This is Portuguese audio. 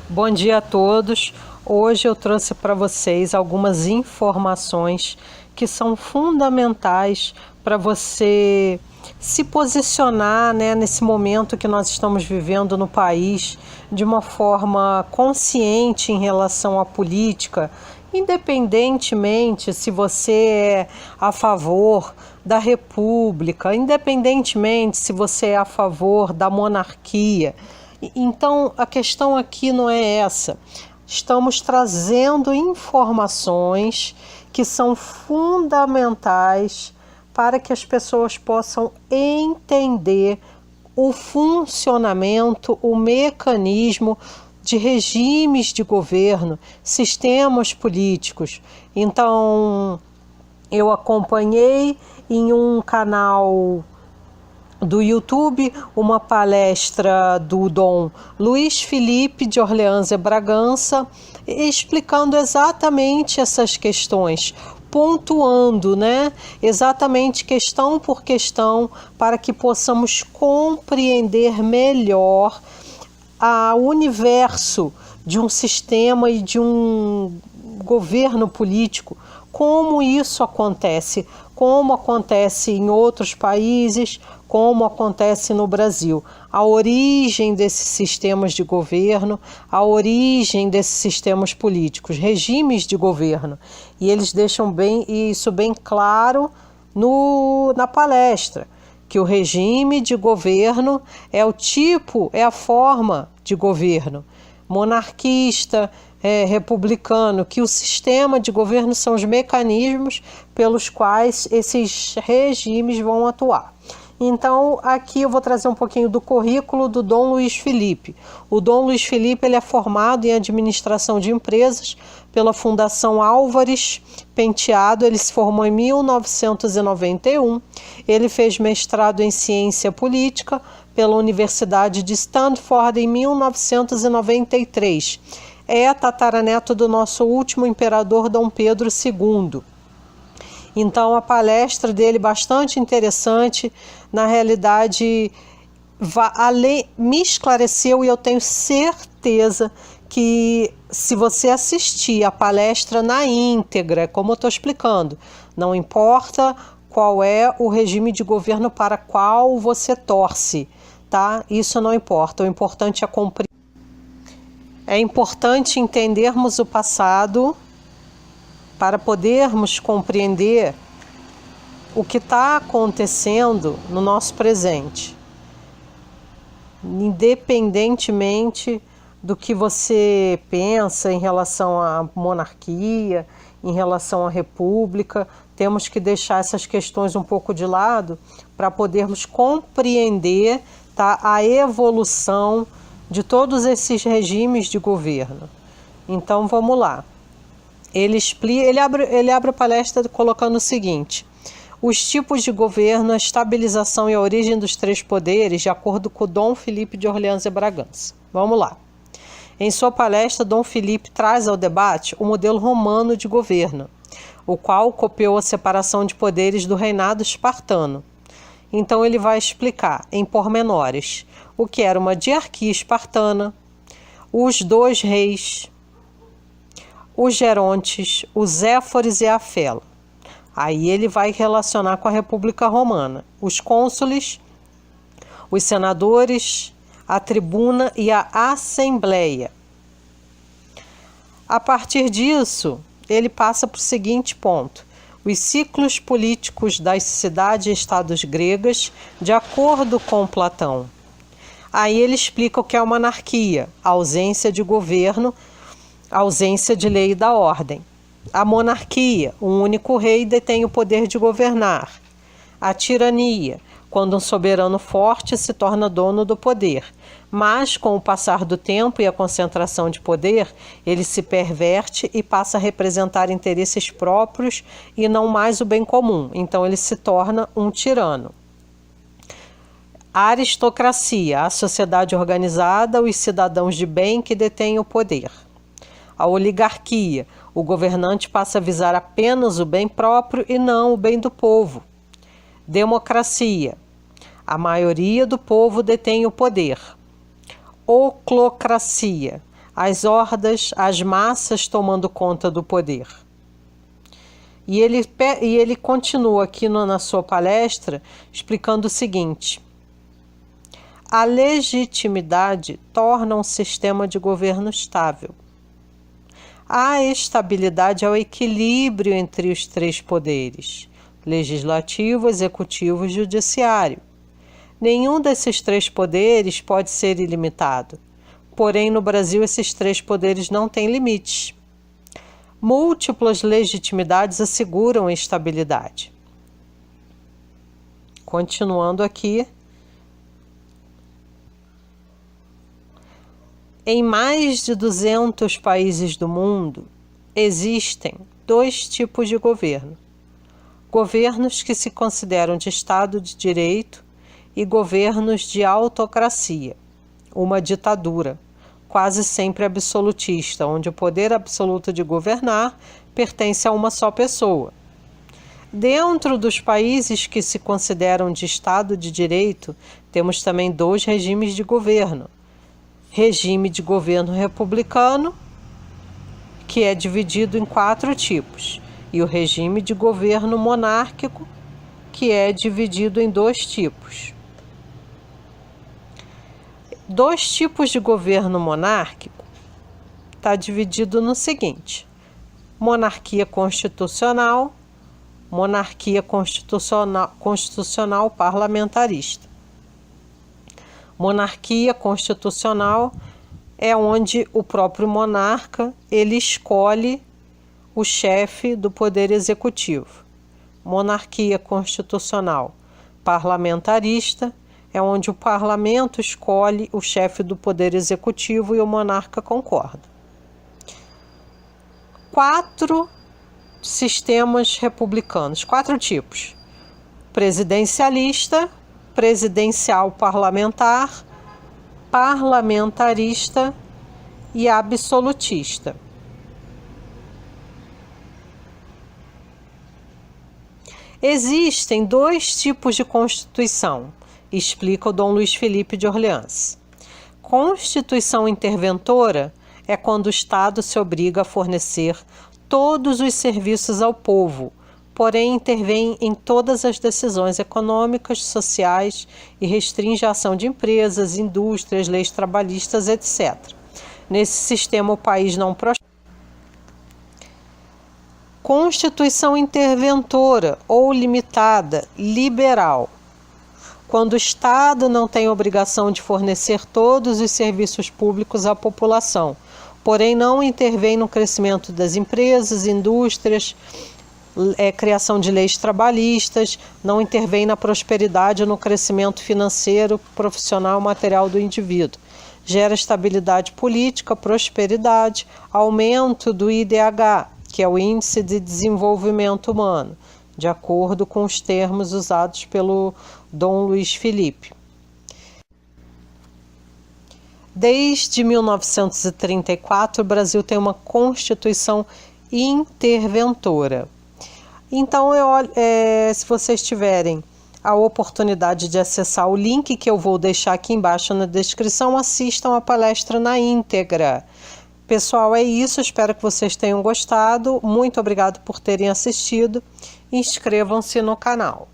Bom dia a todos. Hoje eu trouxe para vocês algumas informações que são fundamentais para você se posicionar, nesse momento que nós estamos vivendo no país de uma forma consciente em relação à política, independentemente se você é a favor da república, independentemente se você é a favor da monarquia. Então, a questão aqui não é essa. Estamos trazendo informações que são fundamentais para que as pessoas possam entender o funcionamento, o mecanismo de regimes de governo, sistemas políticos. Então, eu acompanhei em um canal do YouTube uma palestra do Dom Luiz Felipe de Orleans e Bragança, explicando exatamente essas questões, pontuando, exatamente questão por questão, para que possamos compreender melhor o universo de um sistema e de um governo político, como isso acontece, como acontece em outros países, como acontece no Brasil. A origem desses sistemas de governo, a origem desses sistemas políticos, regimes de governo. E eles deixam isso bem claro na palestra, que o regime de governo é o tipo, é a forma de governo monarquista, republicano, que o sistema de governo são os mecanismos pelos quais esses regimes vão atuar. Então, aqui eu vou trazer um pouquinho do currículo do Dom Luiz Felipe. O Dom Luiz Felipe ele é formado em administração de empresas pela Fundação Álvares Penteado. Ele se formou em 1991. Ele fez mestrado em ciência política pela Universidade de Stanford em 1993. É tataraneto do nosso último imperador Dom Pedro II. Então, a palestra dele bastante interessante, na realidade, me esclareceu, e eu tenho certeza que se você assistir a palestra na íntegra, como eu estou explicando, não importa qual é o regime de governo para qual você torce, tá? Isso não importa, o importante é compreender. É importante entendermos o passado para podermos compreender o que está acontecendo no nosso presente. Independentemente do que você pensa em relação à monarquia, em relação à república, temos que deixar essas questões um pouco de lado para podermos compreender, a evolução de todos esses regimes de governo. Então vamos lá. Ele abre a palestra colocando o seguinte: os tipos de governo, a estabilização e a origem dos três poderes, de acordo com Dom Felipe de Orleans e Bragança. Vamos lá. Em sua palestra, Dom Felipe traz ao debate o modelo romano de governo, o qual copiou a separação de poderes do reinado espartano. Então ele vai explicar em pormenores o que era uma diarquia espartana, os dois reis, os gerontes, os éfores e a fela. Aí ele vai relacionar com a República Romana, os cônsules, os senadores, a tribuna e a assembleia. A partir disso, ele passa para o seguinte ponto: os ciclos políticos das cidades e estados gregas, de acordo com Platão. Aí ele explica o que é uma monarquia: a ausência de governo, a ausência de lei e da ordem. A monarquia: um único rei detém o poder de governar. A tirania: quando um soberano forte se torna dono do poder, mas com o passar do tempo e a concentração de poder, ele se perverte e passa a representar interesses próprios e não mais o bem comum. Então ele se torna um tirano. A aristocracia: a sociedade organizada, os cidadãos de bem que detêm o poder. A oligarquia: o governante passa a visar apenas o bem próprio e não o bem do povo. Democracia: a maioria do povo detém o poder. Oclocracia: as hordas, as massas tomando conta do poder. E ele continua aqui na sua palestra explicando o seguinte: a legitimidade torna um sistema de governo estável. A estabilidade é o equilíbrio entre os três poderes: legislativo, executivo e judiciário. Nenhum desses três poderes pode ser ilimitado. Porém, no Brasil, esses três poderes não têm limites. Múltiplas legitimidades asseguram a estabilidade. Continuando aqui. Em mais de 200 países do mundo, existem dois tipos de governo: governos que se consideram de Estado de Direito e governos de autocracia, uma ditadura, quase sempre absolutista, onde o poder absoluto de governar pertence a uma só pessoa. Dentro dos países que se consideram de Estado de Direito, temos também dois regimes de governo: regime de governo republicano, que é dividido em 4 tipos, e o regime de governo monárquico, que é dividido em 2 tipos. 2 tipos de governo monárquico está dividido no seguinte: monarquia constitucional parlamentarista. Monarquia constitucional é onde o próprio monarca ele escolhe o chefe do poder executivo. Monarquia constitucional parlamentarista é onde o parlamento escolhe o chefe do poder executivo e o monarca concorda. 4 sistemas republicanos, 4 tipos: presidencialista, presidencial parlamentar, parlamentarista e absolutista. Existem 2 tipos de Constituição, explica o Dom Luís Felipe de Orleans. Constituição interventora é quando o Estado se obriga a fornecer todos os serviços ao povo, porém intervém em todas as decisões econômicas, sociais e restringe a ação de empresas, indústrias, leis trabalhistas, etc. Nesse sistema, o país não prospera. Constituição interventora ou limitada, liberal, quando o Estado não tem obrigação de fornecer todos os serviços públicos à população, porém não intervém no crescimento das empresas, indústrias, criação de leis trabalhistas, não intervém na prosperidade ou no crescimento financeiro, profissional, material do indivíduo. Gera estabilidade política, prosperidade, aumento do IDH, que é o Índice de Desenvolvimento Humano, de acordo com os termos usados pelo Dom Luís Felipe. Desde 1934, o Brasil tem uma Constituição interventora. Então, se vocês tiverem a oportunidade de acessar o link que eu vou deixar aqui embaixo na descrição, assistam a palestra na íntegra. Pessoal, é isso. Espero que vocês tenham gostado. Muito obrigado por terem assistido. Inscrevam-se no canal.